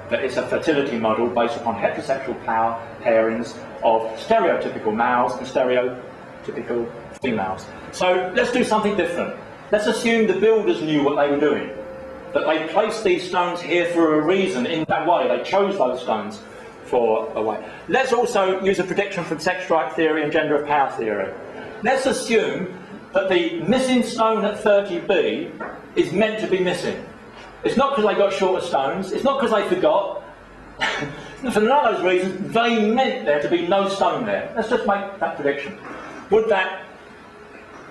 that it's a fertility model based upon heterosexual power pairings of stereotypical males and stereotypical females. So, let's do something different. Let's assume the builders knew what they were doing, that they placed these stones here for a reason in that way. They chose those stones for a way. Let's also use a prediction from sex strike theory and gender of power theory. Let's assume that the missing stone at 30B is meant to be missing. It's not because they got shorter stones, it's not because they forgot. For none of those reasons, they meant there to be no stone there. Let's just make that prediction. Would that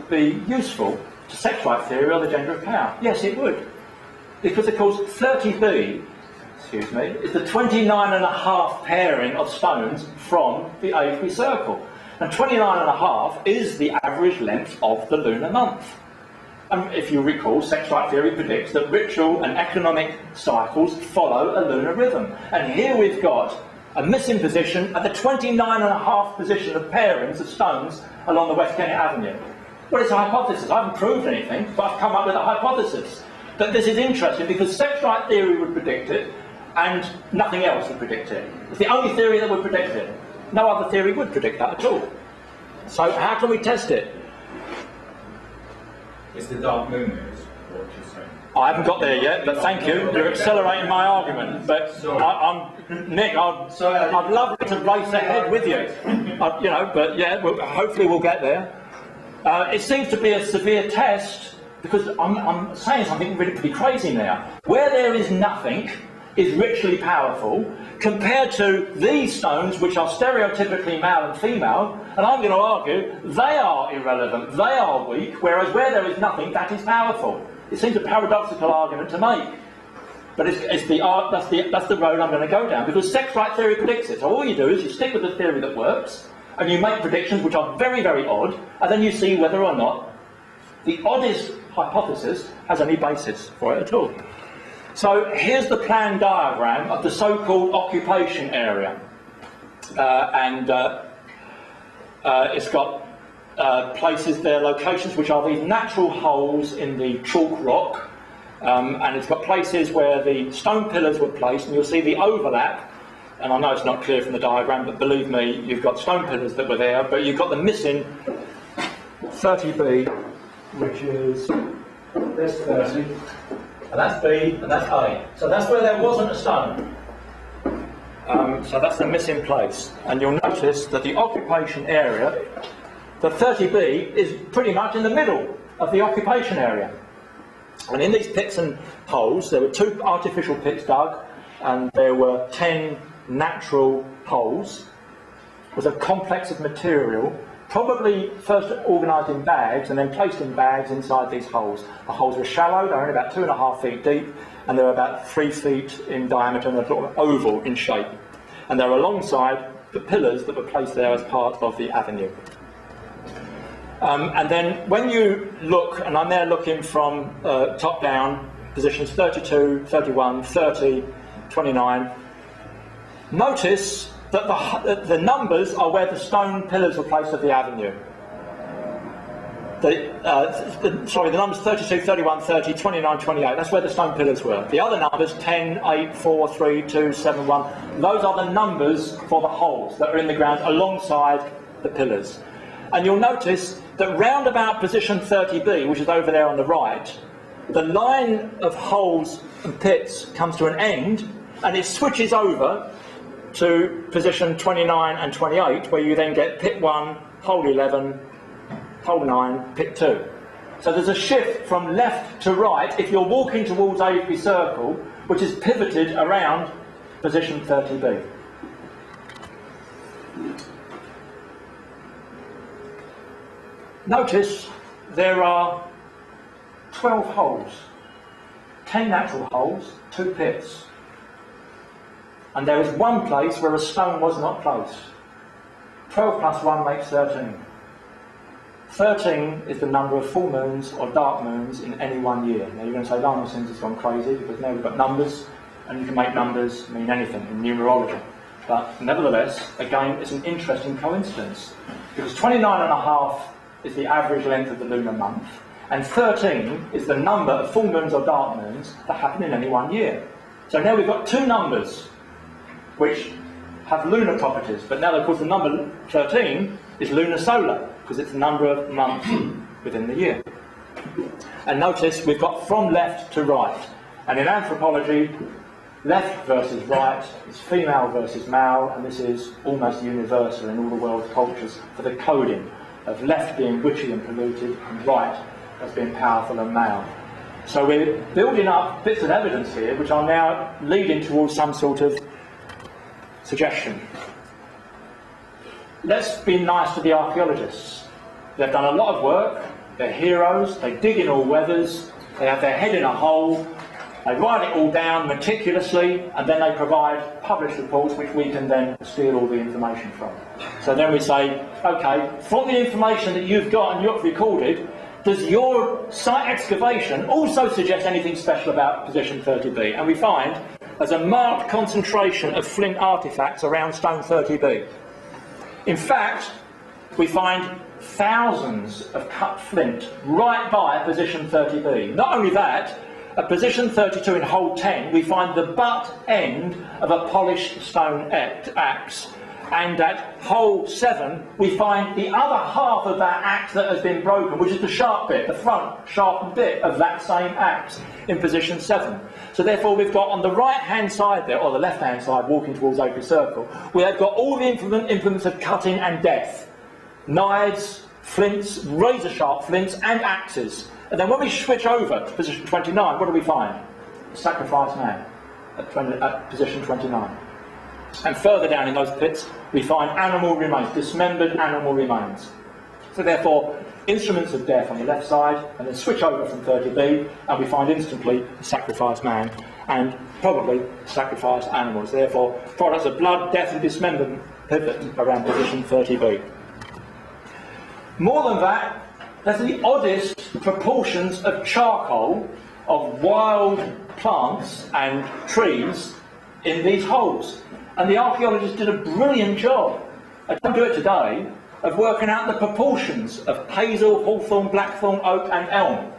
be useful to sex right theory or the gender of power? Yes, it would. Because, of course, 30B excuse me, is the 29.5 pairing of stones from the Avebury Circle. And 29.5 is the average length of the lunar month. If you recall, sex-right theory predicts that ritual and economic cycles follow a lunar rhythm. And here we've got a missing position at the 29.5 position of pairings of stones along the West Kennet Avenue. Well, it's a hypothesis. I haven't proved anything, but I've come up with a hypothesis. But this is interesting because sex-right theory would predict it, and nothing else would predict it. It's the only theory that would predict it. No other theory would predict that at all. So how can we test it? It's the dark moon news, what you're saying. I haven't got there yet, but thank you. You're accelerating my argument. But Nick, I'd love to race ahead with you. But yeah, hopefully we'll get there. It seems to be a severe test because I'm saying something really pretty crazy now. Where there is nothing is ritually powerful compared to these stones, which are stereotypically male and female, and I'm going to argue they are irrelevant, they are weak, whereas where there is nothing, that is powerful. It seems a paradoxical argument to make. But that's the road I'm going to go down, because sex-right theory predicts it. So all you do is you stick with the theory that works, and you make predictions which are very, very odd, and then you see whether or not the oddest hypothesis has any basis for it at all. So here's the plan diagram of the so-called occupation area. It's got places there, locations which are these natural holes in the chalk rock, and it's got places where the stone pillars were placed, and you'll see the overlap. And I know it's not clear from the diagram, but believe me, you've got stone pillars that were there, but you've got the missing 30B, which is this 30, and that's B, and that's A. So that's where there wasn't a stone. So that's the missing place. And you'll notice that the occupation area, the 30B, is pretty much in the middle of the occupation area. And in these pits and holes, there were 2 artificial pits dug, and there were 10 natural holes. It was a complex of material, probably first organised in bags and then placed in bags inside these holes. The holes were shallow, they were only about 2.5 feet deep, and they were about 3 feet in diameter and a sort of oval in shape. And they were alongside the pillars that were placed there as part of the avenue. And then when you look, and I'm there looking from top down, positions 32, 31, 30, 29, notice that the numbers are where the stone pillars were placed of the avenue. The numbers 32, 31, 30, 29, 28, that's where the stone pillars were. The other numbers, 10, 8, 4, 3, 2, 7, 1, those are the numbers for the holes that are in the ground alongside the pillars. And you'll notice that round about position 30B, which is over there on the right, the line of holes and pits comes to an end, and it switches over to position 29 and 28, where you then get pit 1, hole 11, hole 9, pit 2. So there's a shift from left to right if you're walking towards Avebury Circle, which is pivoted around position 30B. Notice there are 12 holes, 10 natural holes, 2 pits. And there is one place where a stone was not placed. 12 plus 1 makes 13. 13 is the number of full moons or dark moons in any one year. Now you're going to say Lionel Sims has gone crazy because now we've got numbers, and you can make numbers mean anything in numerology. But nevertheless, again, it's an interesting coincidence, because 29.5 is the average length of the lunar month, and 13 is the number of full moons or dark moons that happen in any one year. So now we've got 2 numbers which have lunar properties, but now of course the number 13 is lunar solar, because it's the number of months within the year. And notice we've got from left to right, and in anthropology, left versus right is female versus male, and this is almost universal in all the world's cultures for the coding of left being witchy and polluted, and right as being powerful and male. So we're building up bits of evidence here which are now leading towards some sort of suggestion. Let's be nice to the archaeologists. They've done a lot of work, they're heroes, they dig in all weathers, they have their head in a hole, They write it all down meticulously, and then they provide published reports which we can then steal all the information from. So then we say, okay, from the information that you've got and you've recorded, does your site excavation also suggest anything special about position 30B? And we find there's a marked concentration of flint artefacts around stone 30B. In fact, we find thousands of cut flint right by position 30B. Not only that, at position 32 in hole 10, we find the butt end of a polished stone axe. And at hole 7, we find the other half of that axe that has been broken, which is the sharp bit, the front sharpened bit of that same axe in position 7. So therefore we've got on the right-hand side there, or the left-hand side, walking towards Oakley Circle, we have got all the implements of cutting and death. Knives, flints, razor-sharp flints, and axes. And then when we switch over to position 29, what do we find? Sacrificed man at position 29. And further down in those pits, we find animal remains, dismembered animal remains. So therefore, instruments of death on the left side, and then switch over from 30B, and we find instantly the sacrificed man, and probably sacrificed animals. Therefore, products of blood, death, and dismemberment pivot around position 30B. More than that, there's the oddest proportions of charcoal, of wild plants and trees in these holes. And the archaeologists did a brilliant job, I don't do it today, of working out the proportions of hazel, hawthorn, blackthorn, oak and elm.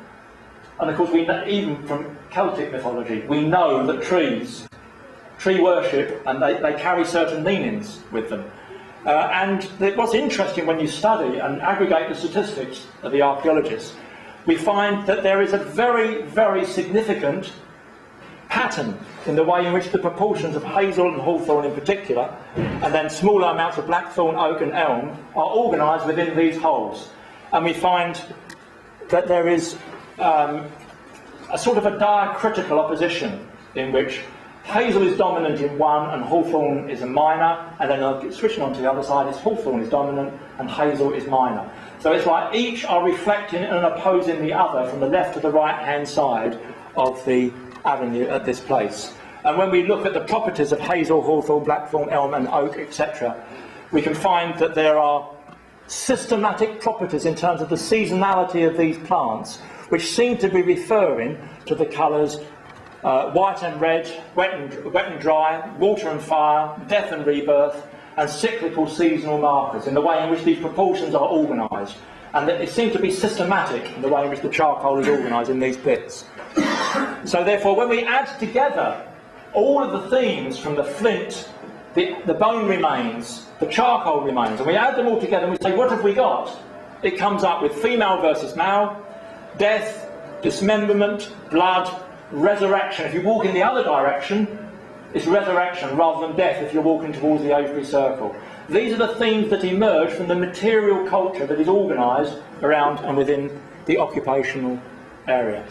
And of course, we know, even from Celtic mythology, we know that tree worship, and they carry certain meanings with them. And what's interesting when you study and aggregate the statistics of the archaeologists, we find that there is a very, very significant pattern in the way in which the proportions of hazel and hawthorn in particular, and then smaller amounts of blackthorn, oak and elm, are organised within these holes. And we find that there is a sort of a diacritical opposition in which hazel is dominant in one and hawthorn is a minor, and then switching on to the other side, is hawthorn is dominant and hazel is minor. So it's like each are reflecting and opposing the other from the left to the right hand side of the avenue at this place. And when we look at the properties of hazel, hawthorn, blackthorn, elm and oak, etc., we can find that there are systematic properties in terms of the seasonality of these plants, which seem to be referring to the colours white and red, wet and dry, water and fire, death and rebirth, and cyclical seasonal markers in the way in which these proportions are organised. And that it seems to be systematic in the way in which the charcoal is organised in these pits. So therefore, when we add together all of the themes from the flint, the bone remains, the charcoal remains, and we add them all together and we say, what have we got? It comes up with female versus male, death, dismemberment, blood, resurrection. If you walk in the other direction, it's resurrection rather than death if you're walking towards the Avebury Circle. These are the themes that emerge from the material culture that is organised around and within the occupational area.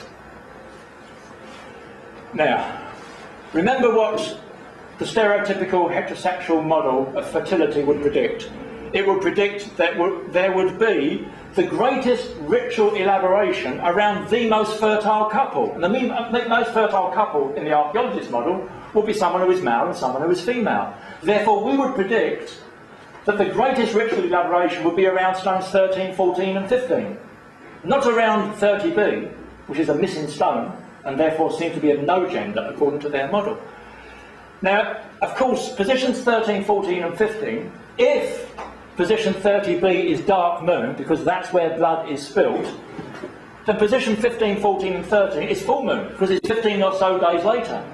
Now, remember what the stereotypical heterosexual model of fertility would predict. It would predict that there would be the greatest ritual elaboration around the most fertile couple. And the most fertile couple in the archaeologist model would be someone who is male and someone who is female. Therefore, we would predict that the greatest ritual elaboration would be around stones 13, 14 and 15. Not around 30B, which is a missing stone, and therefore seems to be of no gender according to their model. Now, of course, positions 13, 14 and 15, if position 30B is dark moon, because that's where blood is spilt, then position 15, 14 and 13 is full moon, because it's 15 or so days later.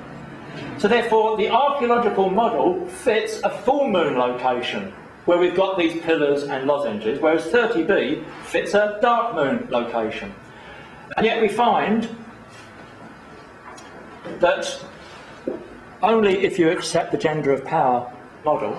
So therefore, the archaeological model fits a full moon location, where we've got these pillars and lozenges, whereas 30B fits a dark moon location. And yet we find that only if you accept the gender of power model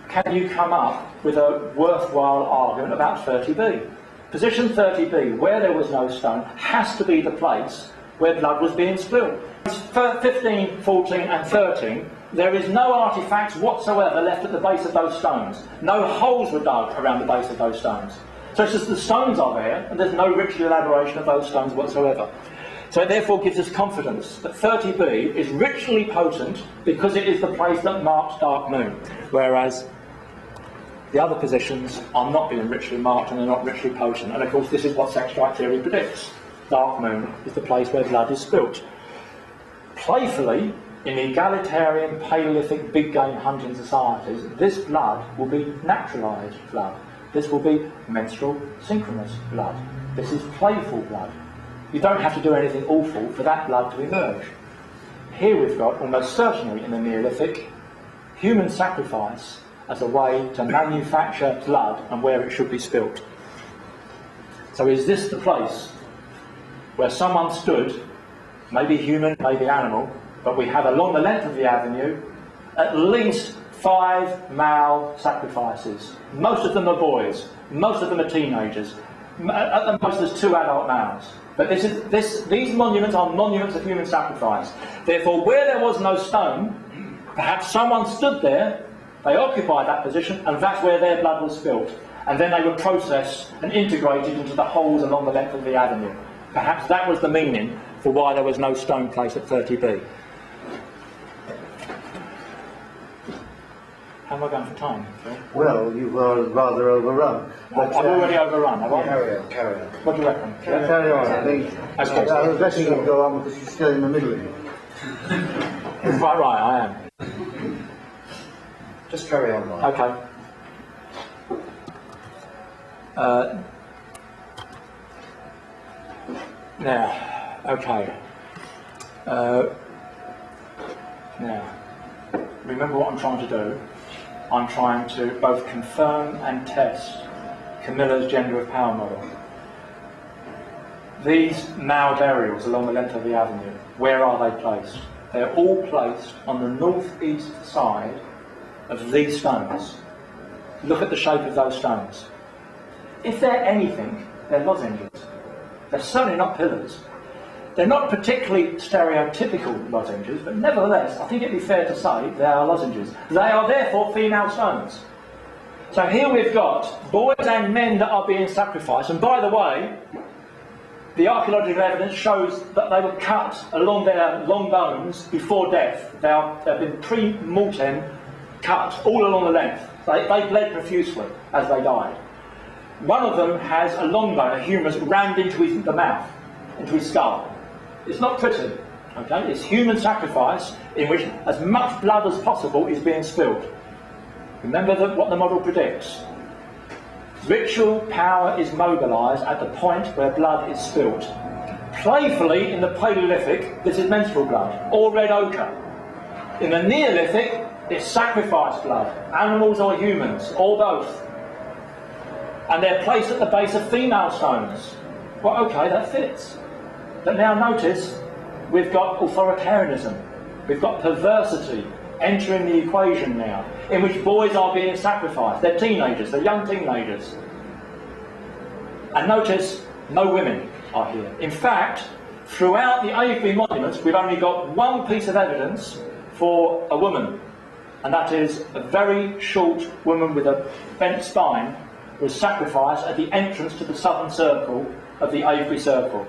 can you come up with a worthwhile argument about 30B. Position 30B, where there was no stone, has to be the place where blood was being spilled. 15, 14 and 13, there is no artefacts whatsoever left at the base of those stones. No holes were dug around the base of those stones. So it's just the stones are there, and there's no ritual elaboration of those stones whatsoever. So it therefore gives us confidence that 30b is ritually potent because it is the place that marks dark moon, whereas the other positions are not being ritually marked and they're not ritually potent. And of course this is what sex strike theory predicts. Dark moon is the place where blood is spilt. Playfully, in the egalitarian, Paleolithic, big game hunting societies, this blood will be naturalised blood. This will be menstrual synchronous blood. This is playful blood. You don't have to do anything awful for that blood to emerge. Here we've got, almost certainly in the Neolithic, human sacrifice as a way to manufacture blood and where it should be spilt. So is this the place where someone stood, maybe human, maybe animal, but we have along the length of the avenue at least 5 male sacrifices. Most of them are boys, most of them are teenagers. At the most there's 2 adult males. But these monuments are monuments of human sacrifice. Therefore, where there was no stone, perhaps someone stood there, they occupied that position, and that's where their blood was spilt. And then they were processed and integrated into the holes along the length of the avenue. Perhaps that was the meaning for why there was no stone place at 30b. How am I going for time, Phil? Well, you were rather overrun. I've already overrun, have I? Carry on. What do you reckon? Carry on. I think Okay. I was letting you go on because you're still in the middle of it. Quite right, I am. Just carry on, Mike. Okay. Now, okay. Now, remember what I'm trying to do. I'm trying to both confirm and test Camilla's gender of power model. These male burials along the length of the avenue, where are they placed? They're all placed on the northeast side of these stones. Look at the shape of those stones. If they're anything, they're lozenges. They're certainly not pillars. They're not particularly stereotypical lozenges, but nevertheless, I think it'd be fair to say they are lozenges. They are therefore female stones. So here we've got boys and men that are being sacrificed, and by the way, the archaeological evidence shows that they were cut along their long bones before death. They've been pre-mortem cut all along the length. They bled profusely as they died. One of them has a long bone, a humerus, rammed into the mouth, into his skull. It's not pretty, okay? It's human sacrifice in which as much blood as possible is being spilled. Remember what the model predicts. Ritual power is mobilised at the point where blood is spilt. Playfully, in the Paleolithic, this is menstrual blood, or red ochre. In the Neolithic, it's sacrifice blood, animals or humans, or both. And they're placed at the base of female stones. Well, okay, that fits. But now notice, we've got authoritarianism, we've got perversity entering the equation now, in which boys are being sacrificed. They're teenagers, they're young teenagers. And notice, no women are here. In fact, throughout the Avebury monuments, we've only got one piece of evidence for a woman, and that is a very short woman with a bent spine was sacrificed at the entrance to the southern circle of the Avebury Circle.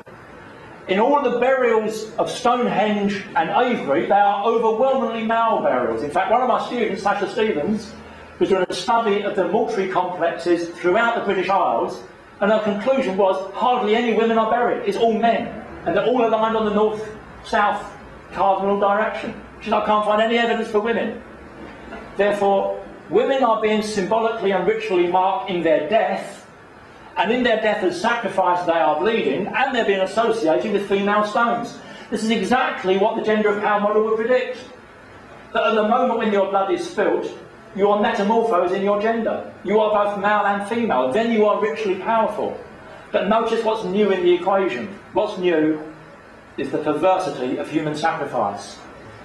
In all the burials of Stonehenge and Avebury, they are overwhelmingly male burials. In fact, one of my students, Sasha Stevens, was doing a study of the mortuary complexes throughout the British Isles, and her conclusion was hardly any women are buried. It's all men, and they're all aligned on the north-south cardinal direction. She said, I can't find any evidence for women. Therefore, women are being symbolically and ritually marked in their death, and in their death as sacrifice they are bleeding, and they're being associated with female stones. This is exactly what the gender of power model would predict. That at the moment when your blood is spilt, you are metamorphosed in your gender. You are both male and female. Then you are ritually powerful. But notice what's new in the equation. What's new is the perversity of human sacrifice.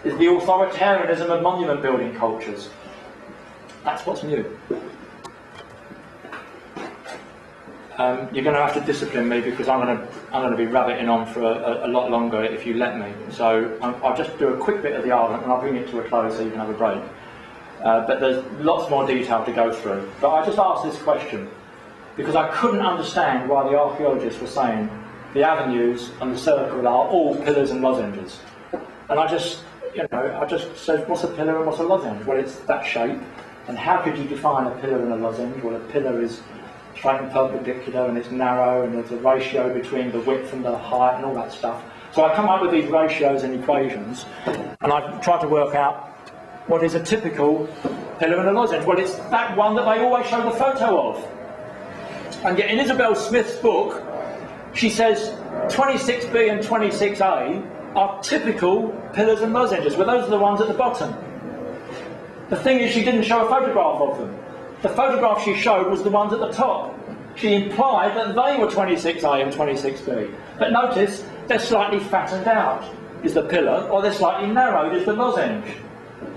Is the authoritarianism of monument building cultures. That's what's new. You're going to have to discipline me because I'm going to be rabbiting on for a lot longer if you let me. So I'll just do a quick bit of the argument and I'll bring it to a close so you can have a break. But there's lots more detail to go through. But I just asked this question because I couldn't understand why the archaeologists were saying the avenues and the circle are all pillars and lozenges. And I just said, what's a pillar and what's a lozenge? Well, it's that shape. And how could you define a pillar and a lozenge? Well, a pillar is straight and perpendicular and it's narrow and there's a ratio between the width and the height and all that stuff. So I come up with these ratios and equations and I try to work out what is a typical pillar and a lozenge. Well, it's that one that they always show the photo of. And yet in Isabel Smith's book, she says 26B and 26A are typical pillars and lozenges. Well, those are the ones at the bottom. The thing is, she didn't show a photograph of them. The photograph she showed was the ones at the top. She implied that they were 26A and 26B. But notice, they're slightly fattened out, is the pillar, or they're slightly narrowed, is the lozenge.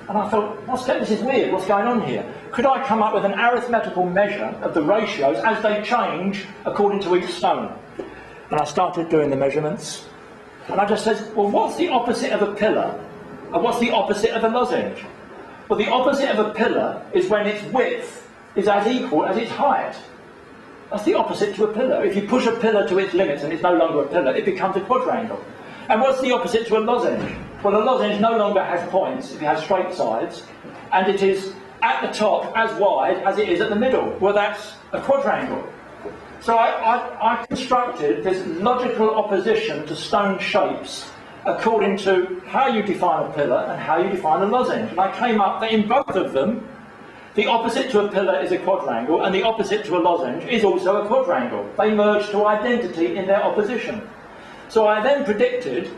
And I thought, this is weird, what's going on here? Could I come up with an arithmetical measure of the ratios as they change according to each stone? And I started doing the measurements. And I just said, well, what's the opposite of a pillar? And what's the opposite of a lozenge? Well, the opposite of a pillar is when its width is as equal as its height. That's the opposite to a pillar. If you push a pillar to its limits and it's no longer a pillar, it becomes a quadrangle. And what's the opposite to a lozenge? Well, a lozenge no longer has points if it has straight sides, and it is at the top as wide as it is at the middle. Well, that's a quadrangle. So I constructed this logical opposition to stone shapes according to how you define a pillar and how you define a lozenge. And I came up that in both of them, the opposite to a pillar is a quadrangle, and the opposite to a lozenge is also a quadrangle. They merge to identity in their opposition. So I then predicted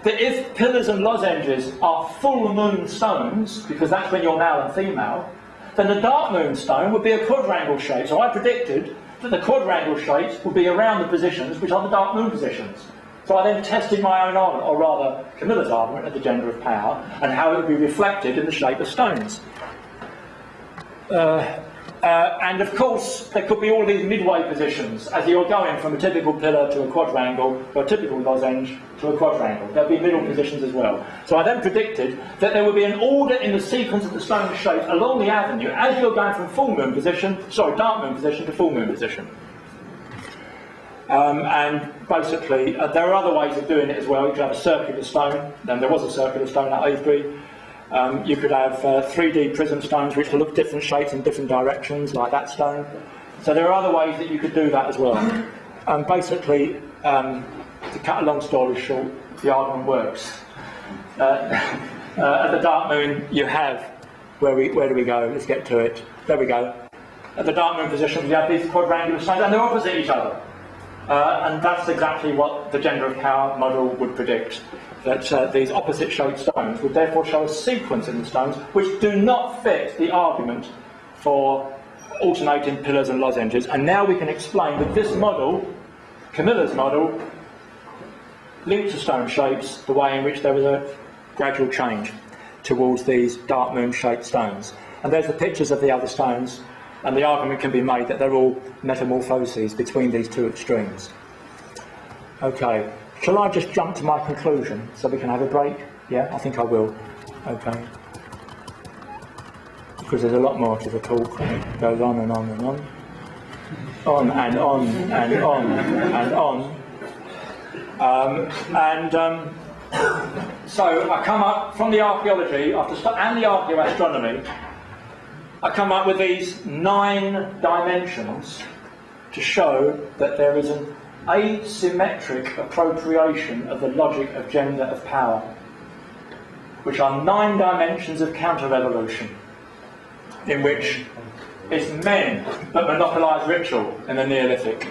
that if pillars and lozenges are full moon stones, because that's when you're male and female, then the dark moon stone would be a quadrangle shape. So I predicted that the quadrangle shapes would be around the positions which are the dark moon positions. So I then tested my own argument, or rather Camilla's argument of the gender of power, and how it would be reflected in the shape of stones. And of course, there could be all these midway positions as you're going from a typical pillar to a quadrangle, or a typical lozenge to a quadrangle. There'll be middle positions as well. So I then predicted that there would be an order in the sequence of the stone shape along the avenue as you're going from dark moon position to full moon position. And basically, there are other ways of doing it as well. You could have a circular stone, and there was a circular stone at Avebury. You could have 3D prism stones which look different shapes in different directions, like that stone. So there are other ways that you could do that as well. Basically, to cut a long story short, the argument works. At the dark moon, you have, where do we go? Let's get to it. There we go. At the dark moon position, you have these quadrangular stones, and they're opposite each other. And that's exactly what the gender of power model would predict. That these opposite shaped stones would therefore show a sequence in the stones which do not fit the argument for alternating pillars and lozenges. And now we can explain that this model, Camilla's model, linked to stone shapes the way in which there was a gradual change towards these dark moon shaped stones. And there's the pictures of the other stones, and the argument can be made that they're all metamorphoses between these two extremes. Okay. Shall I just jump to my conclusion so we can have a break? Yeah, I think I will. Okay. Because there's a lot more to the talk, and it goes on and on and on. On and on and on and on. So I come up from the archaeology and the archaeoastronomy, I come up with these 9 dimensions to show that there is an asymmetric appropriation of the logic of gender of power, which are 9 dimensions of counter-revolution, in which it's men that monopolise ritual in the Neolithic.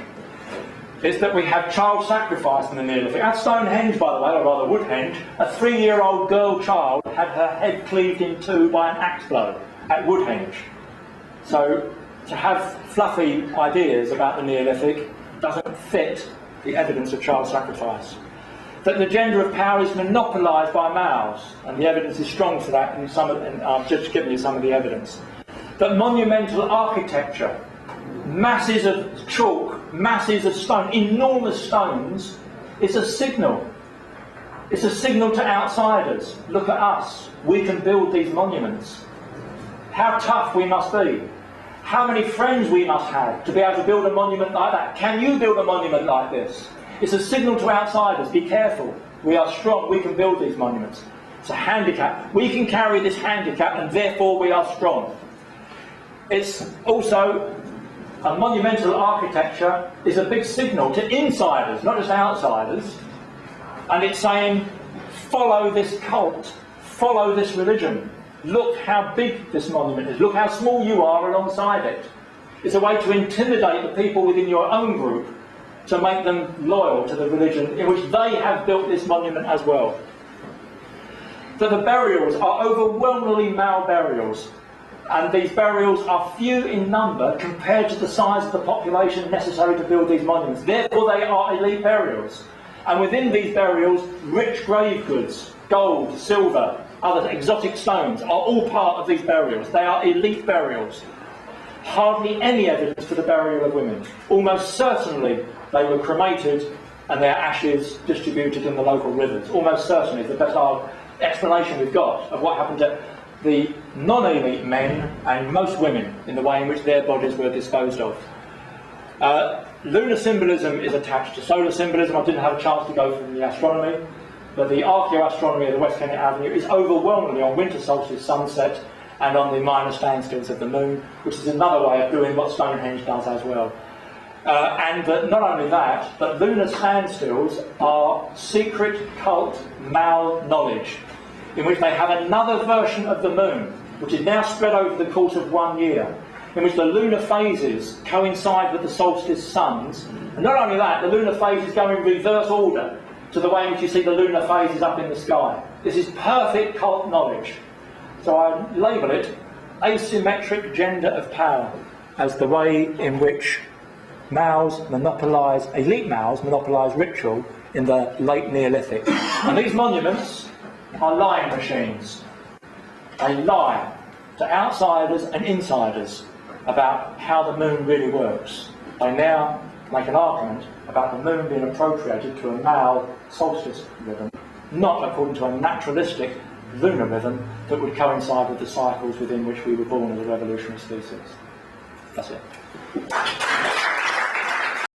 It's that we have child sacrifice in the Neolithic. At Stonehenge, by the way, or rather Woodhenge, a 3-year-old girl child had her head cleaved in 2 by an axe blow at Woodhenge. So to have fluffy ideas about the Neolithic doesn't fit the evidence of child sacrifice. That the gender of power is monopolised by males, and the evidence is strong for that, and I've just given you some of the evidence. That monumental architecture, masses of chalk, masses of stone, enormous stones, is a signal. It's a signal to outsiders. Look at us, we can build these monuments. How tough we must be. How many friends we must have to be able to build a monument like that. Can you build a monument like this? It's a signal to outsiders, be careful, we are strong, we can build these monuments. It's a handicap. We can carry this handicap and therefore we are strong. It's also, a monumental architecture is a big signal to insiders, not just outsiders. And it's saying, follow this cult, follow this religion. Look how big this monument is, look how small you are alongside it. It's a way to intimidate the people within your own group to make them loyal to the religion in which they have built this monument as well. So the burials are overwhelmingly male burials, and these burials are few in number compared to the size of the population necessary to build these monuments. Therefore they are elite burials. And within these burials, rich grave goods, gold, silver, other exotic stones are all part of these burials. They are elite burials. Hardly any evidence for the burial of women. Almost certainly they were cremated and their ashes distributed in the local rivers. Almost certainly is the best explanation we've got of what happened to the non-elite men and most women in the way in which their bodies were disposed of. Lunar symbolism is attached to solar symbolism. I didn't have a chance to go through the astronomy, but the archaeoastronomy of the West Kent Avenue is overwhelmingly on winter solstice sunset and on the minor standstills of the moon, which is another way of doing what Stonehenge does as well. And not only that, but lunar standstills are secret cult male knowledge, in which they have another version of the moon, which is now spread over the course of 1 year, in which the lunar phases coincide with the solstice suns. And not only that, the lunar phases go in reverse order to the way in which you see the lunar phases up in the sky. This is perfect cult knowledge. So I label it asymmetric gender of power as the way in which elite males monopolise ritual in the late Neolithic. And these monuments are lying machines. They lie to outsiders and insiders about how the moon really works. They now make an argument about the moon being appropriated to a male solstice rhythm, not according to a naturalistic lunar rhythm that would coincide with the cycles within which we were born as a revolutionary species. That's it.